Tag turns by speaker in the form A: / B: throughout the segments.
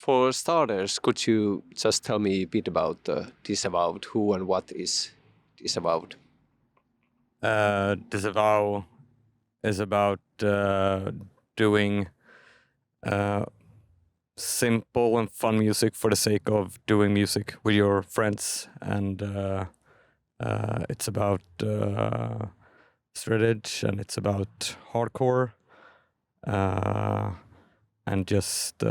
A: For starters, could you just tell me a bit about Disavowed? Who and what is Disavowed?
B: Disavow is about doing simple and fun music for the sake of doing music with your friends, and it's about straight edge, and it's about hardcore, and just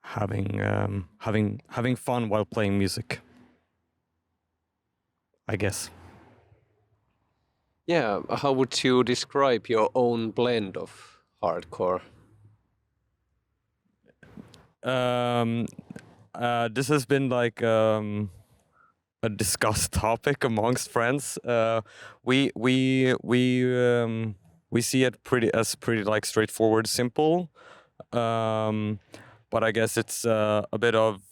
B: having fun while playing music, I guess.
A: Yeah, how would you describe your own blend of hardcore?
B: This has been like a discussed topic amongst friends. We see it pretty like straightforward, simple. But I guess it's a bit of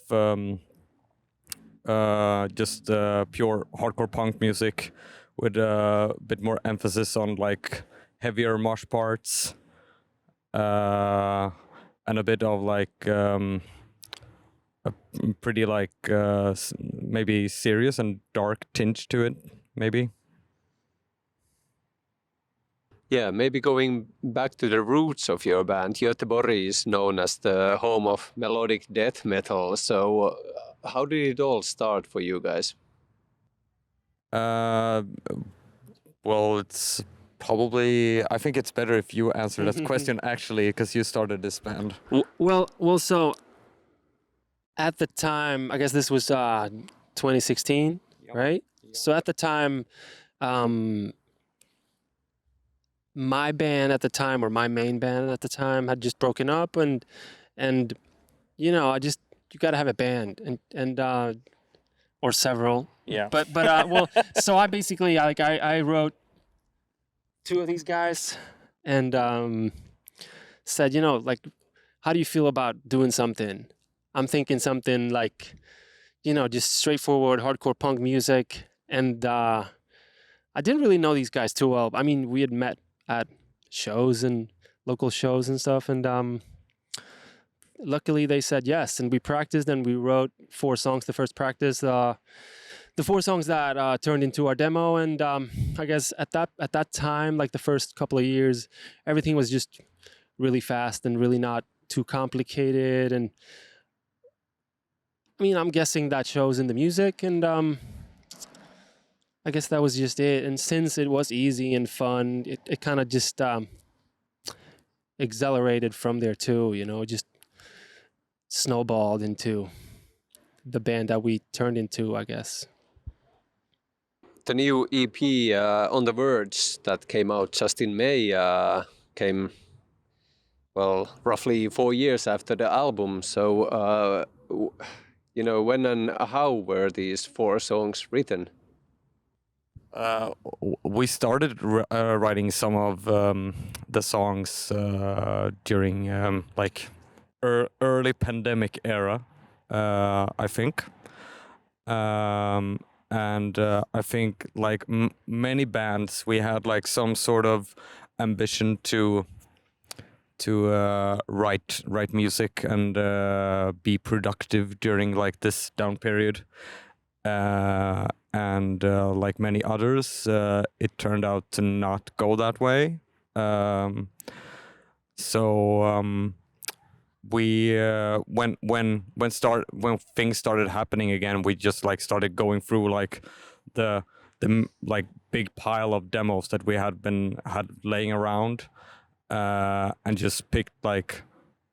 B: just pure hardcore punk music with a bit more emphasis on like heavier mosh parts, and a bit of like a pretty like maybe serious and dark tinge to it, maybe.
A: Yeah, maybe going back to the roots of your band, Göteborg is known as the home of melodic death metal. So, how did it all start for you guys?
B: Well, it's probably. I think it's better if you answer that question actually, because you started this band.
C: Well, so at the time, I guess this was 2016, right? So at the time, my band at the time, or my main band at the time, had just broken up, and you know, you got to have a band, and or several.
B: Yeah.
C: But well, so I basically I wrote two of these guys, and said, you know, like, how do you feel about doing something? I'm thinking something like, you know, just straightforward hardcore punk music. And I didn't really know these guys too well. I mean, we had met at shows and local shows and stuff. And luckily they said yes. And we practiced and we wrote 4 songs the first practice. The 4 songs that turned into our demo. And I guess at that time, like the first couple of years, everything was just really fast and really not too complicated. And I mean, I'm guessing that shows in the music, and I guess that was just it. And since it was easy and fun, it kind of just accelerated from there too, you know, just snowballed into the band that we turned into, I guess.
A: The new EP, On the Verge, that came out just in May, came, well, roughly 4 years after the album. So, you know, when and how were these 4 songs written?
B: We started writing some of the songs during like early pandemic era, I think. And I think like many bands, we had like some sort of ambition to write music and be productive during like this down period. And like many others, it turned out to not go that way. So we when things started happening again, we just like started going through like the like big pile of demos that we had laying around, and just picked like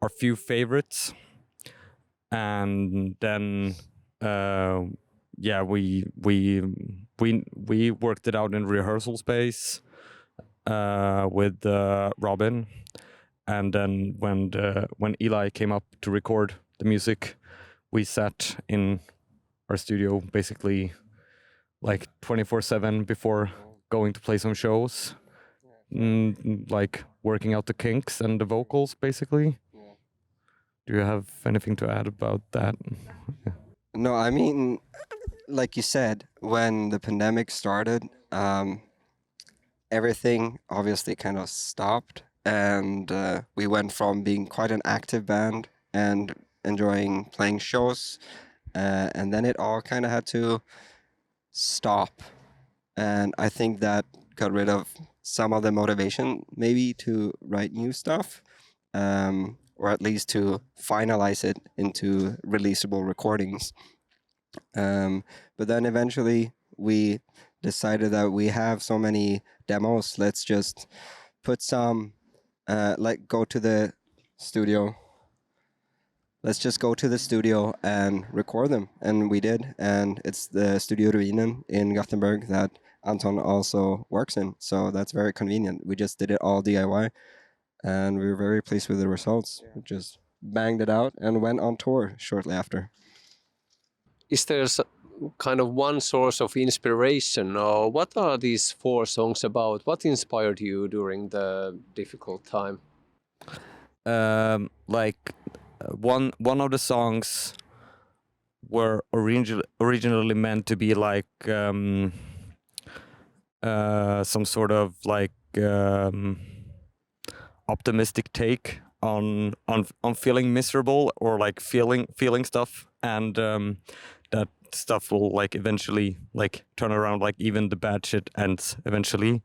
B: our few favorites, and then yeah, we worked it out in rehearsal space with Robin, and then when Eli came up to record the music, we sat in our studio basically like 24/7 before going to play some shows, like working out the kinks and the vocals basically. Do you have anything to add about that?
D: No, I mean, like you said, when the pandemic started, everything obviously kind of stopped, and we went from being quite an active band and enjoying playing shows. And then it all kind of had to stop. And I think that got rid of some of the motivation, maybe to write new stuff, or at least to finalize it into releasable recordings. But then eventually we decided that we have so many demos, let's just put some, like go to the studio. Let's just go to the studio and record them. And we did. And it's the Studio Ruinen in Gothenburg that Anton also works in. So that's very convenient. We just did it all DIY. And we were very pleased with the results. We just banged it out and went on tour shortly after.
A: Is there kind of one source of inspiration, or what are these 4 songs about? What inspired you during the difficult time?
B: Like one of the songs were originally meant to be like some sort of like optimistic take on feeling miserable or like feeling stuff, and that stuff will like eventually like turn around, like even the bad shit ends eventually.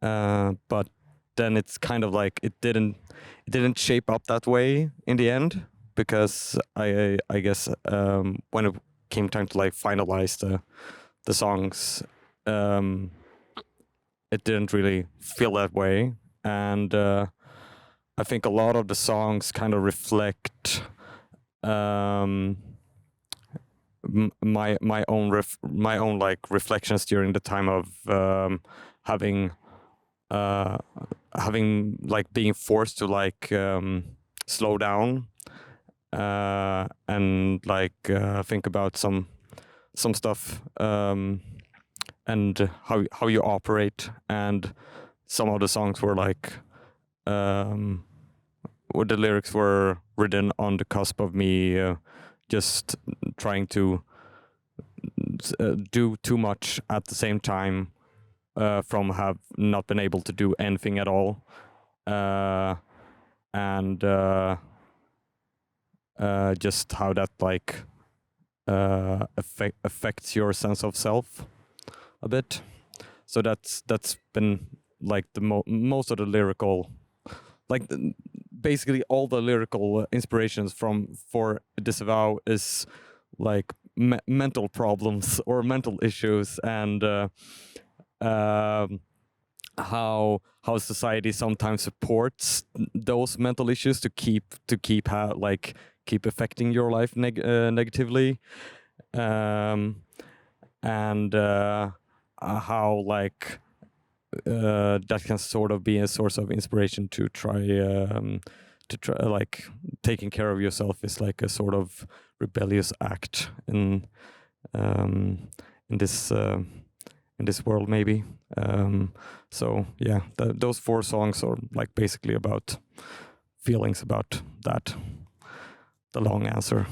B: But then it's kind of like it didn't shape up that way in the end, because I guess when it came time to like finalize the songs, it didn't really feel that way. And I think a lot of the songs kind of reflect my own like reflections during the time of having like being forced to like slow down and like think about some stuff, and how you operate. And some of the songs were like where the lyrics were written on the cusp of me just trying to do too much at the same time, from have not been able to do anything at all, and just how that like affects your sense of self a bit. So that's been like the most of the lyrical, like basically all the lyrical inspirations for Disavow is like mental problems or mental issues, and how society sometimes supports those mental issues to keep affecting your life negatively, and how like that can sort of be a source of inspiration to try like taking care of yourself is like a sort of rebellious act in this world maybe. So yeah, those 4 songs are like basically about feelings about that. The long answer.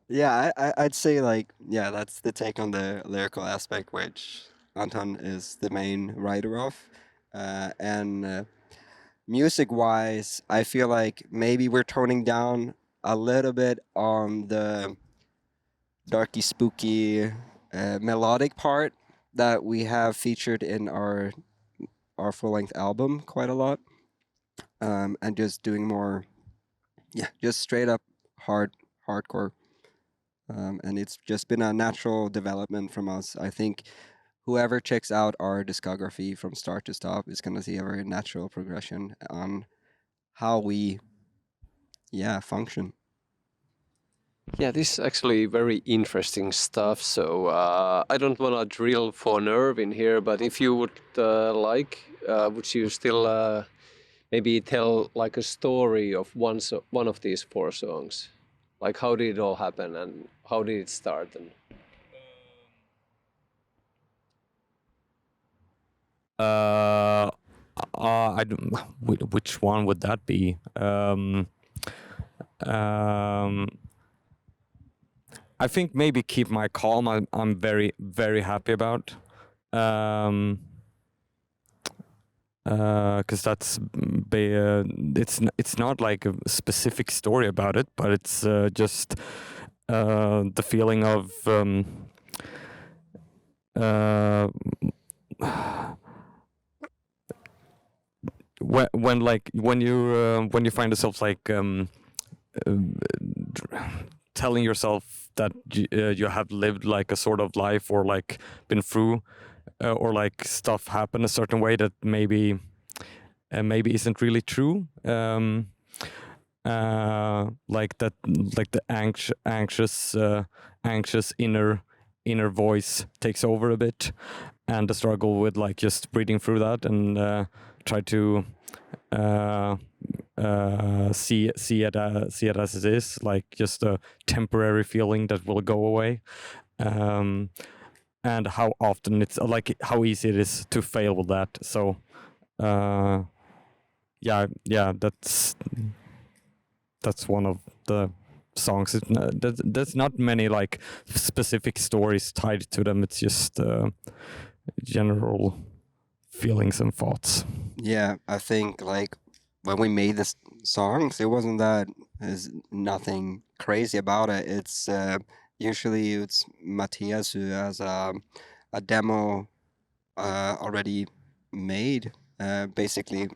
D: Yeah, I'd say like, yeah, that's the take on the lyrical aspect, which Anton is the main writer of. And music-wise, I feel like maybe we're toning down a little bit on the darky, spooky, melodic part that we have featured in our full-length album quite a lot, and just doing more, yeah, just straight up hardcore. And it's just been a natural development from us. I think whoever checks out our discography from start to stop is going to see a very natural progression on how we, yeah, function.
A: Yeah, this is actually very interesting stuff. So I don't want to drill for nerve in here, but if you would like, would you still maybe tell like a story of one of these 4 songs? Like how did it all happen and how did it start? And
B: I don't, which one would that be? I think maybe Keep My Calm. I'm very very happy about. because it's not like a specific story about it, but it's just the feeling of when you find yourself like telling yourself that you have lived like a sort of life, or like been through or like stuff happen a certain way that maybe isn't really true, like that, like the anxious inner voice takes over a bit, and the struggle with like just breathing through that and try to see it as it is, like just a temporary feeling that will go away, and how often it's like how easy it is to fail with that. So yeah, that's one of the songs. There's not many like specific stories tied to them. It's just general feelings and thoughts.
D: Yeah, I think like when we made the songs, it wasn't that there's nothing crazy about it. It's usually it's Matthias who has a demo already made. Basically,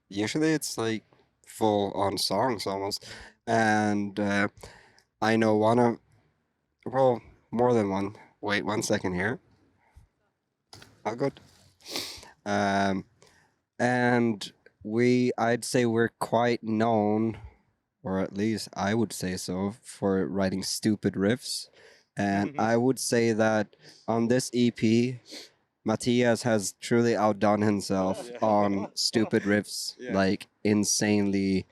D: usually it's like full on songs almost, and I know more than one. Wait 1 second here. Oh, good. And I'd say we're quite known, or at least I would say so, for writing stupid riffs. And I would say that on this EP, Matthias has truly outdone himself on stupid riffs, like insanely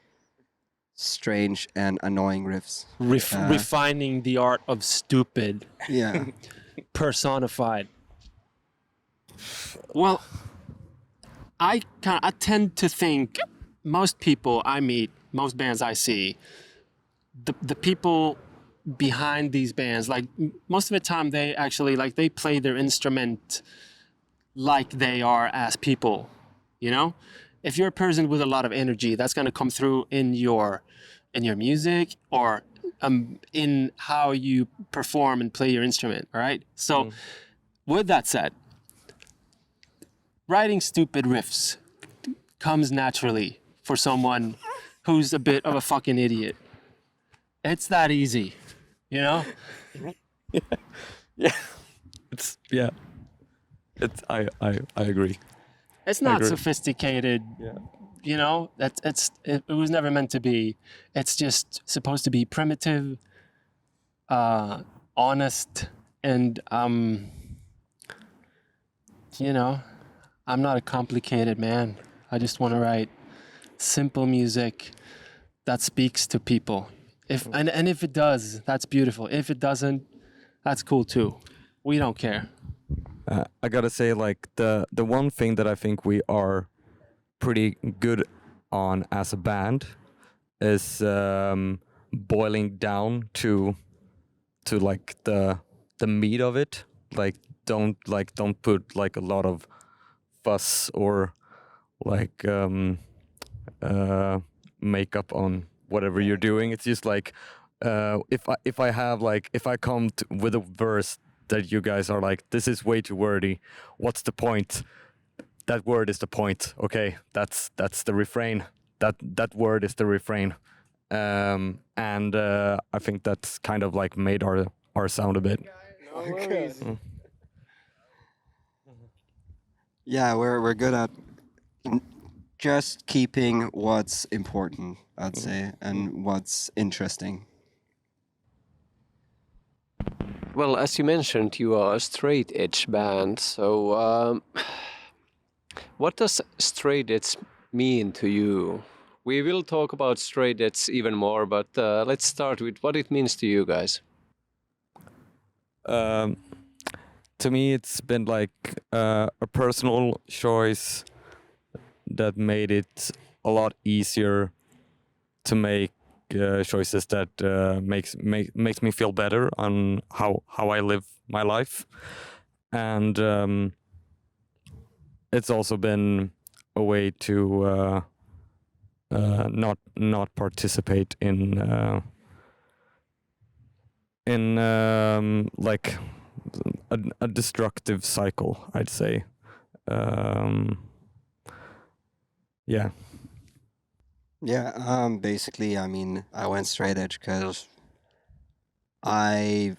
D: strange and annoying riffs.
C: Refining the art of stupid,
D: Yeah.
C: personified. Well, I tend to think most people I meet, most bands I see, the people behind these bands, like most of the time they actually like they play their instrument like they are as people, you know? If you're a person with a lot of energy, that's going to come through in your music, or in how you perform and play your instrument, all right? So with that said, writing stupid riffs comes naturally for someone who's a bit of a fucking idiot. It's that easy, you know?
B: Yeah. It's I agree.
C: It's not
B: agree.
C: sophisticated.
B: Yeah.
C: You know, it was never meant to be. It's just supposed to be primitive, honest, and you know, I'm not a complicated man. I just want to write simple music that speaks to people. And if it does, that's beautiful. If it doesn't, that's cool too. We don't care.
B: I gotta say, like the one thing that I think we are pretty good on as a band is boiling down to like the meat of it. Like don't put like a lot of fuss or like makeup on whatever you're doing. It's just like if I come with a verse that you guys are like, this is way too wordy, what's the point? That word is the point. Okay, that's the refrain. That word is the refrain. And I think that's kind of like made our sound a bit.
D: Yeah, we're good at just keeping what's important, I'd say, and what's interesting.
A: Well, as you mentioned, you are a straight edge band. So, what does straight edge mean to you? We will talk about straight edge even more, but let's start with what it means to you guys.
B: To me, it's been like a personal choice that made it a lot easier to make choices that makes me feel better on how I live my life, and it's also been a way to not participate in like a destructive cycle, I'd say. Yeah.
D: Yeah, basically, I mean, I went straight edge because I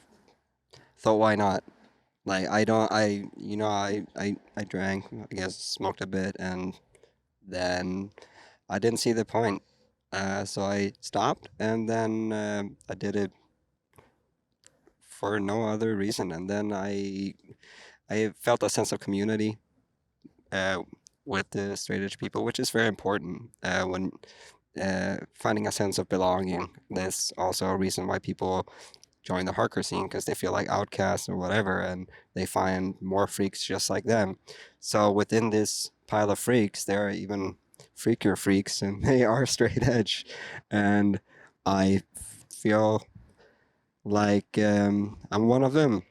D: thought, why not? Like, I drank, I guess, smoked a bit, and then I didn't see the point. So I stopped, and then I did it for no other reason. And then I felt a sense of community with the straight edge people, which is very important when finding a sense of belonging. That's also a reason why people join the hardcore scene, because they feel like outcasts or whatever, and they find more freaks just like them. So within this pile of freaks, there are even freakier freaks, and they are straight edge. And I feel like I'm one of them.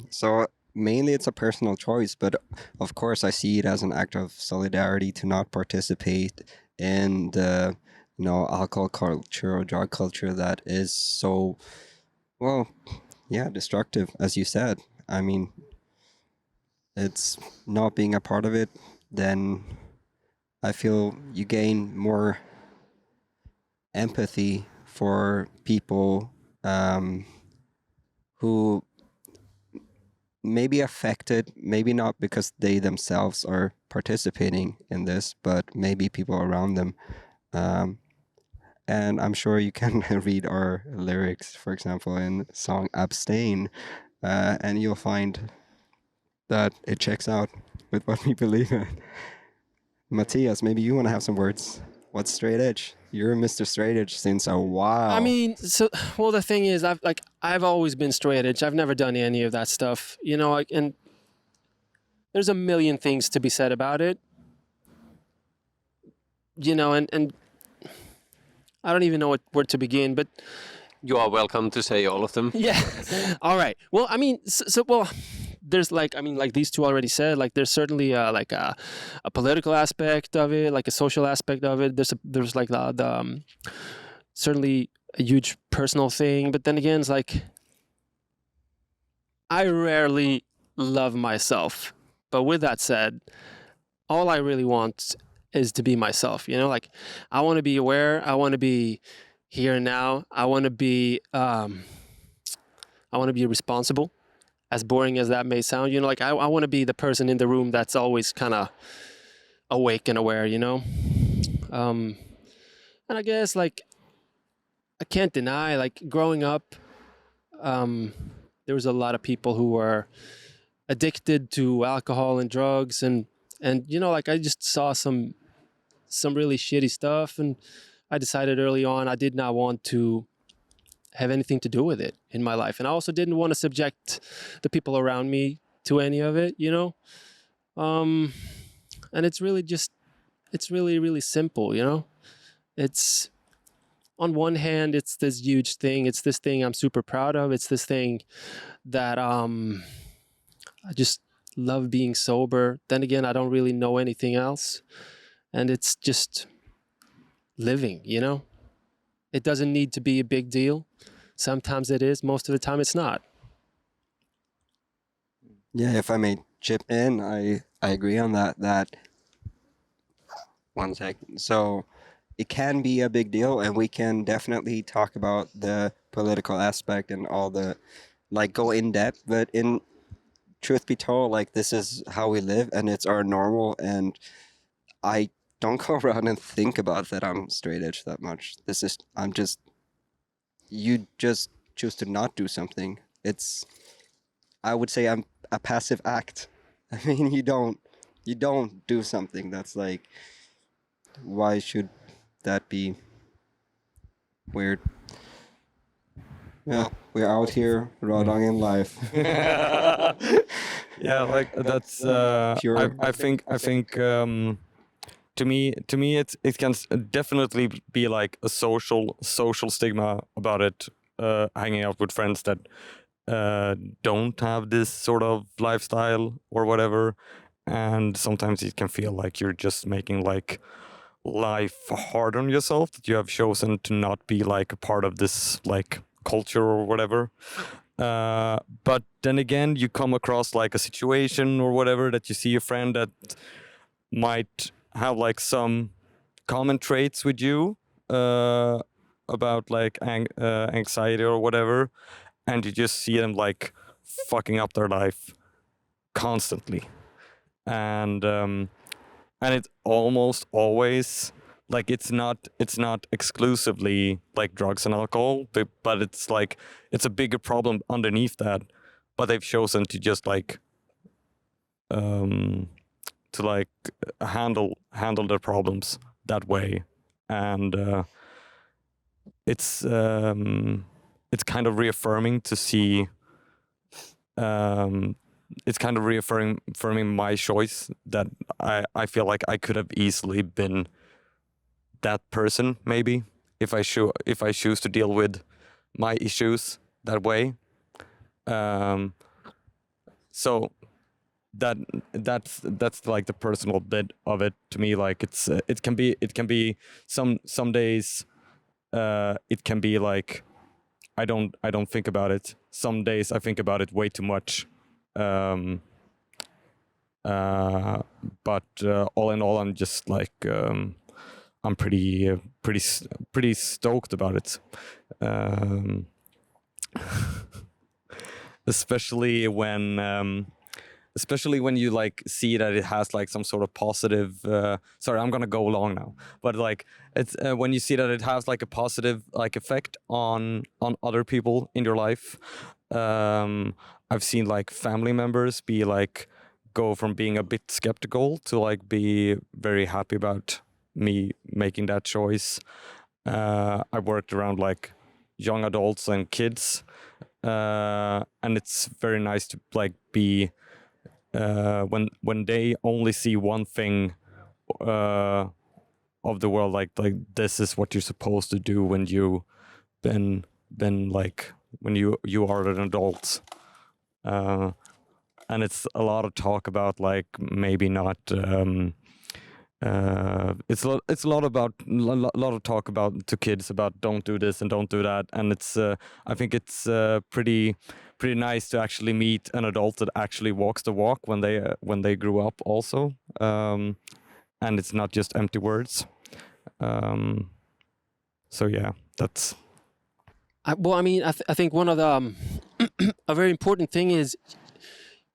D: So mainly it's a personal choice, but of course I see it as an act of solidarity to not participate in the alcohol culture or drug culture that is so, well, yeah, destructive, as you said. I mean, it's not being a part of it, then I feel you gain more empathy for people who may be affected, maybe not because they themselves are participating in this, but maybe people around them. And I'm sure you can read our lyrics, for example, in song Abstain, and you'll find that it checks out with what we believe in. Matthias, maybe you want to have some words. What's straight edge? You're Mr. Straight Edge since a while.
C: I mean, well, the thing is, I've always been straight edge. I've never done any of that stuff, and there's a million things to be said about it, and I don't even know where to begin, but
A: You are welcome to say all of them.
C: yeah. All right. Well, I mean, there's like these two already said, like there's certainly like a political aspect of it, like a social aspect of it. There's like the certainly a huge personal thing, but then again, it's like I rarely love myself. But with that said, all I really want is to be myself. Like I want to be aware. I want to be here and now. I want to be responsible. As boring as that may sound, like I want to be the person in the room that's always kind of awake and aware, and I guess like I can't deny, like growing up, there was a lot of people who were addicted to alcohol and drugs, and like I just saw some really shitty stuff, and I decided early on I did not want to have anything to do with it in my life, and I also didn't want to subject the people around me to any of it, and it's really really simple, it's on one hand it's this huge thing, it's this thing I'm super proud of, it's this thing that I just love being sober. Then again, I don't really know anything else, and it's just living, it doesn't need to be a big deal. Sometimes it is, most of the time it's not.
D: Yeah, if I may chip in, I agree on that. One second. So it can be a big deal, and we can definitely talk about the political aspect and all the, like, go in depth. But in truth be told, like, this is how we live, and it's our normal. And I don't go around and think about that I'm straight edge that much. You just choose to not do something. I would say I'm a passive act. I mean, you don't do something. That's like, why should that be weird? Well, we're out here raw dogging life.
B: Yeah, like that's
D: Pure.
B: I think to me it can definitely be like a social stigma about it, hanging out with friends that don't have this sort of lifestyle or whatever, and sometimes it can feel like you're just making like life hard on yourself, that you have chosen to not be like a part of this like culture or whatever. But then again, you come across like a situation or whatever that you see a friend that might have like some common traits with you, about like anxiety or whatever, and you just see them like fucking up their life constantly, and it's almost always like it's not exclusively like drugs and alcohol, but it's like it's a bigger problem underneath that, but they've chosen to just like to like handle their problems that way, and it's kind of reaffirming to see. It's kind of reaffirming my choice, that I feel like I could have easily been that person, maybe, if I choose to deal with my issues that way. So that's like the personal bit of it to me. Like it can be some days it can be like I don't think about it. Some days I think about it way too much. But all in all, I'm just like I'm pretty stoked about it. Especially when you like see that it has like some sort of positive. Sorry, I'm gonna go long now, but like it's when you see that it has like a positive like effect on other people in your life. I've seen like family members be like go from being a bit skeptical to like be very happy about me making that choice. I worked around like young adults and kids, and it's very nice to like be when they only see one thing of the world, like this is what you're supposed to do when you been like when you are an adult. And it's a lot of talk about like maybe not it's a lot of talk about to kids about don't do this and don't do that, and it's I think it's pretty nice to actually meet an adult that actually walks the walk when they grew up also, and it's not just empty words. So yeah, that's.
C: Well, I mean, I think one of the a very important thing is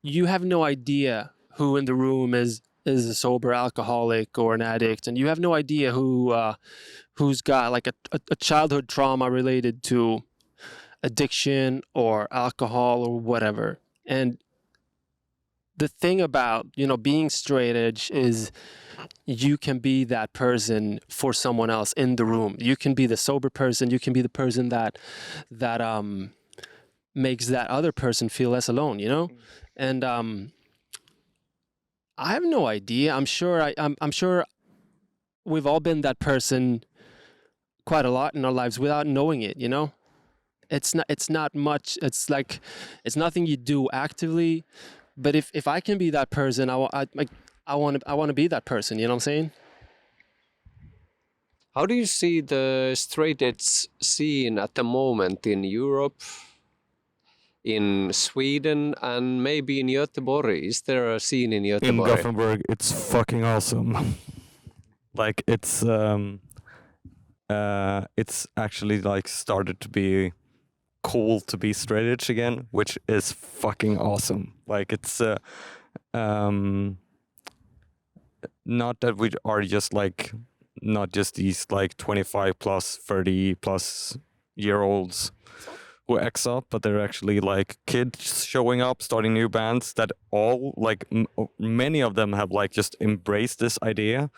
C: you have no idea who in the room is a sober alcoholic or an addict, and you have no idea who's got like a childhood trauma related to addiction or alcohol or whatever. And the thing about being straight edge is you can be that person for someone else in the room. You can be the sober person. You can be the person that makes that other person feel less alone. And I have no idea. I'm sure we've all been that person quite a lot in our lives without knowing it. It's not much. It's like it's nothing you do actively. But if I can be that person, I want to be that person. You know what I'm saying?
A: How do you see the straight edge scene at the moment in Europe, in Sweden, and maybe in Göteborg? Is there a scene in Göteborg?
B: In Gothenburg, it's fucking awesome. Like it's actually like started to be cool to be straight edge again, which is fucking awesome. Like it's not that we are just like not just these like 25 plus 30 plus year olds who X up, but they're actually like kids showing up, starting new bands that all like many of them have like just embraced this idea.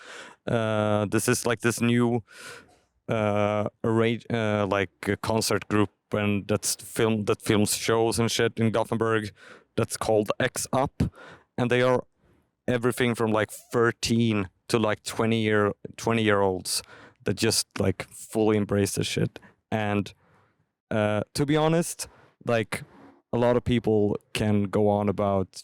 B: This is like this new like a concert group and that films shows and shit in Gothenburg that's called X Up, and they are everything from like 13 to like 20-year olds that just like fully embrace this shit. And to be honest, like a lot of people can go on about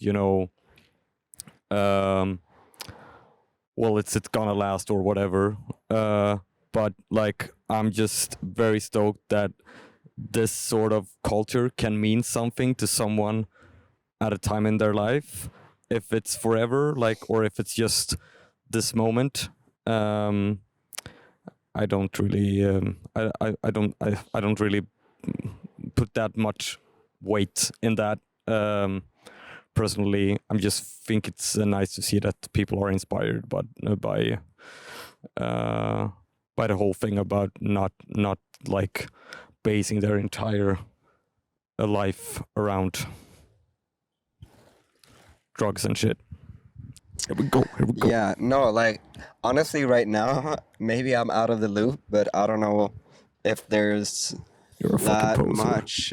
B: well, it's gonna last or whatever. But like, I'm just very stoked that this sort of culture can mean something to someone at a time in their life, if it's forever, like, or if it's just this moment. I don't really, I don't really put that much weight in that. Personally, I just think it's nice to see that people are inspired, but by the whole thing about not like basing their entire life around drugs and shit. Here we go.
D: Yeah, no, like honestly, right now, maybe I'm out of the loop, but I don't know if there's
B: You're a
D: that
B: fucking poser.
D: much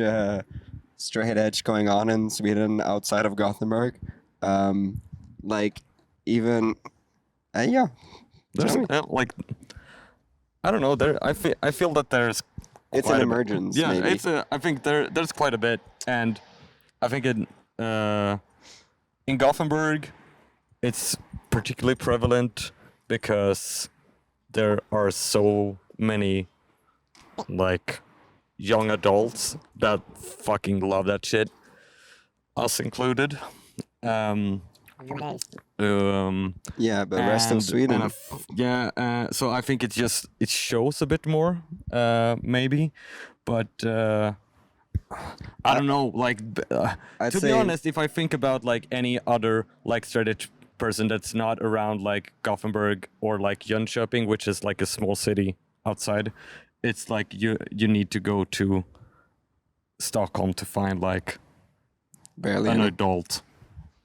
D: straight edge going on in Sweden outside of Gothenburg. Like even, yeah,
B: There's
D: Johnny.
B: like, I don't know. I feel that there's
D: It's
B: quite
D: an
B: a bit.
D: emergence.
B: Yeah,
D: maybe.
B: I think there's quite a bit, and I think in Gothenburg, it's particularly prevalent because there are so many like young adults that fucking love that shit, us included.
D: Yeah, but rest of
B: and
D: Sweden.
B: So I think it shows a bit more, maybe, but I don't know. Like,
D: I'd
B: to be
D: say-
B: honest, if I think about like any other like straight edge person that's not around like Gothenburg or like Jönköping, which is like a small city outside, it's like you need to go to Stockholm to find like
D: Barely.
B: an
D: any.
B: adult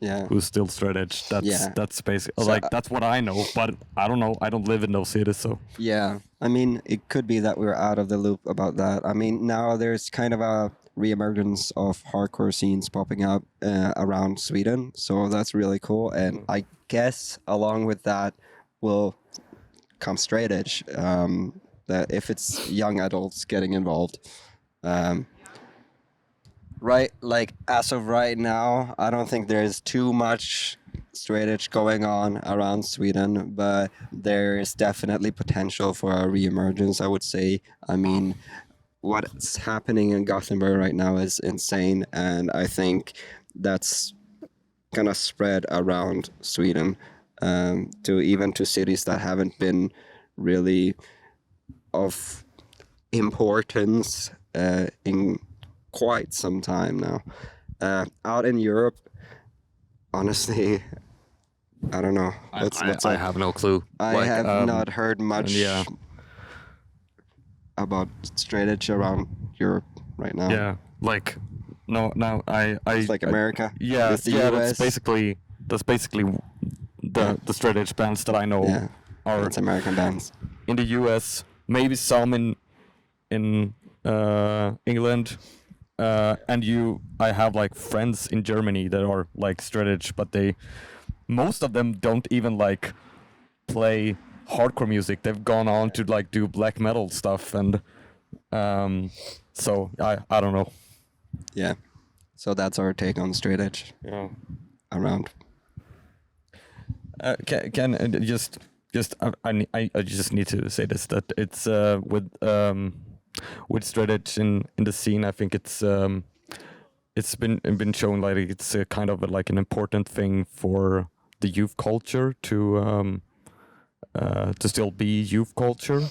D: Yeah.
B: who's still straight edge.
D: Yeah.
B: That's basically
D: So,
B: like that's what I know, but I don't know. I don't live in those cities, so
D: Yeah, I mean, it could be that we're out of the loop about that. I mean, now there's kind of a reemergence of hardcore scenes popping up around Sweden, so that's really cool. And I guess along with that will come straight edge. That if it's young adults getting involved, right? Like as of right now, I don't think there's too much straight edge going on around Sweden, but there is definitely potential for a reemergence, I would say. I mean, what's happening in Gothenburg right now is insane, and I think that's gonna spread around Sweden, to cities that haven't been really of importance in quite some time now. Out in Europe, honestly, I don't know. What's
B: I
D: up?
B: have no clue.
D: I
B: Like,
D: have not heard much
B: yeah.
D: about straight edge around Europe right now.
B: Yeah, like no, I
D: It's like America.
B: yeah,
D: It's the
B: yeah.
D: US.
B: That's basically the straight edge bands that I know
D: Yeah,
B: are
D: it's American bands.
B: in the U.S. Maybe some in England, and I have like friends in Germany that are like straight edge, but most of them don't even like play hardcore music. They've gone on to like do black metal stuff, and so I don't know.
D: Yeah. So that's our take on straight edge
B: Yeah.
D: around.
B: Can just I just need to say this, that it's with straight edge in the scene. I think it's been shown like it's a kind of like an important thing for the youth culture to still be youth culture,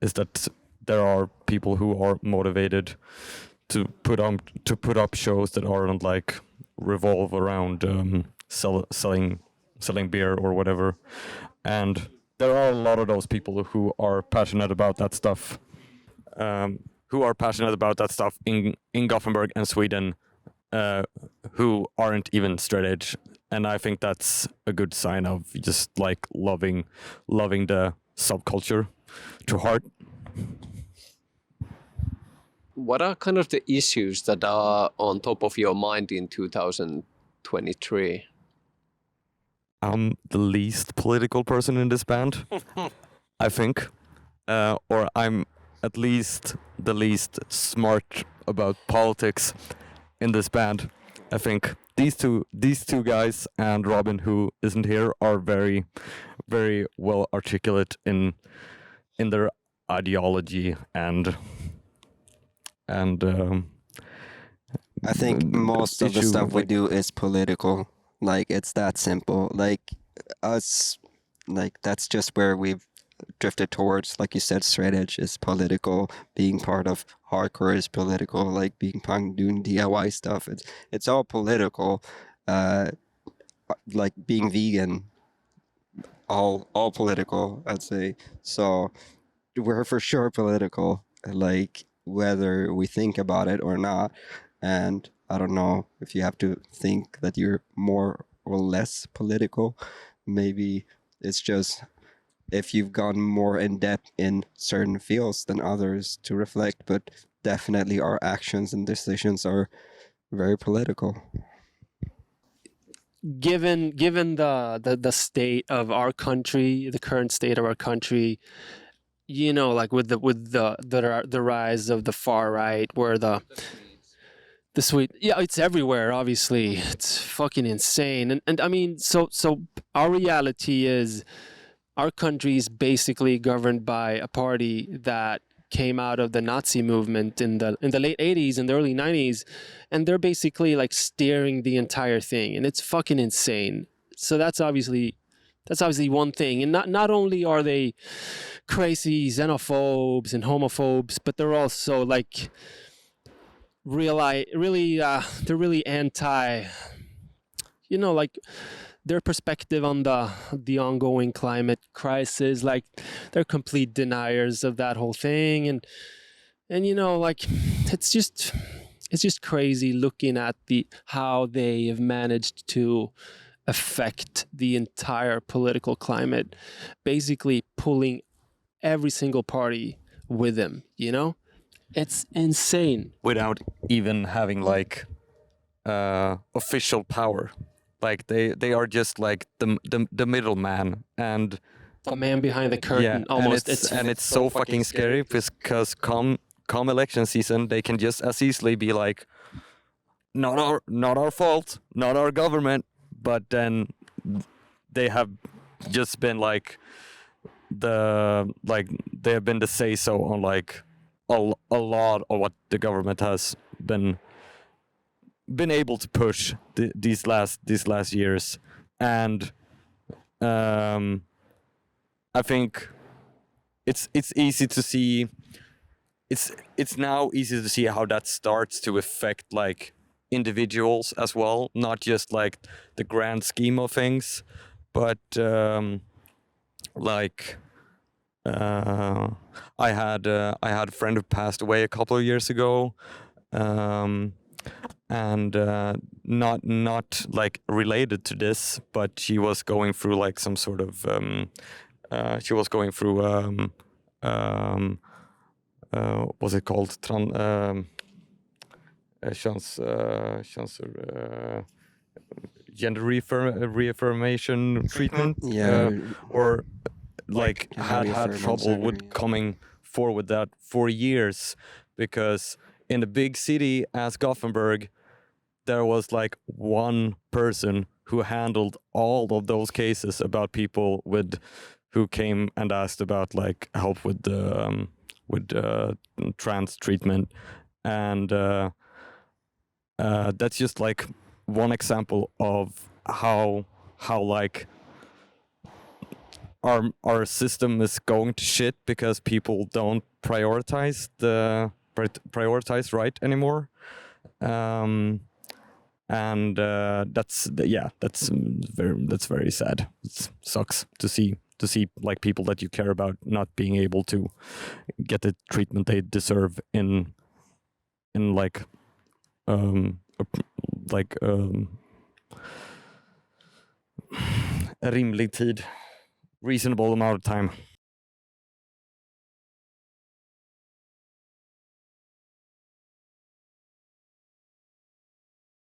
B: is that there are people who are motivated to put up shows that aren't like revolve around selling beer or whatever, and there are a lot of those people who are passionate about that stuff, in Gothenburg and Sweden, who aren't even straight edge, and I think that's a good sign of just like loving the subculture to heart.
A: What are kind of the issues that are on top of your mind in 2023?
B: I'm the least political person in this band, I think, or I'm at least the least smart about politics in this band. I think these two guys and Robin, who isn't here, are very very well articulate in their ideology and
D: I think most of the
B: issue,
D: stuff we
B: like-
D: do is political. Like it's that simple. Like us, like that's just where we've drifted towards. Like you said, straight edge is political. Being part of hardcore is political. Like being punk, doing DIY stuff, it's all political. Like being vegan, all political, I'd say. So we're for sure political. Like whether we think about it or not. And I don't know if you have to think that you're more or less political. Maybe it's just if you've gone more in depth in certain fields than others to reflect, but definitely our actions and decisions are very political.
C: Given the state of our country, the current state of our country, you know, like with the rise of the far right, where the sweet, yeah, it's everywhere. Obviously, it's fucking insane. And I mean, so our reality is our country is basically governed by a party that came out of the Nazi movement in the late 80s and the early 90s, and they're basically like steering the entire thing, and it's fucking insane. So that's obviously one thing. And not only are they crazy xenophobes and homophobes, but they're also like they're really anti, you know, like their perspective on the ongoing climate crisis, like they're complete deniers of that whole thing. And you know, like it's just crazy looking at how they have managed to affect the entire political climate, basically pulling every single party with them, you know? It's insane.
B: without even having like official power. Like they are just like the middleman, and
C: The man behind the curtain, almost.
B: and it's so fucking scary because come election season, they can just as easily be like, not our fault, not our government, but then they have just been like they have been the say so on like a lot of what the government has been able to push these last years. And I think it's easy to see, it's now easy to see how that starts to affect like individuals as well, not just like the grand scheme of things, but like I had a friend who passed away a couple of years ago, and not like related to this, but she was going through like some sort of what's it called, gender reaffirmation treatment,
D: Yeah.
B: or like had
D: reaffirming
B: trouble with
D: surgery.
B: coming forward with that for years, because in a big city as Gothenburg, there was like one person who handled all of those cases about people who came and asked about like help with trans treatment. And that's just like one example of how like our system is going to shit because people don't prioritize right anymore. And that's very sad. It sucks to see like people that you care about not being able to get the treatment they deserve in like a rimlig tid, reasonable amount of time.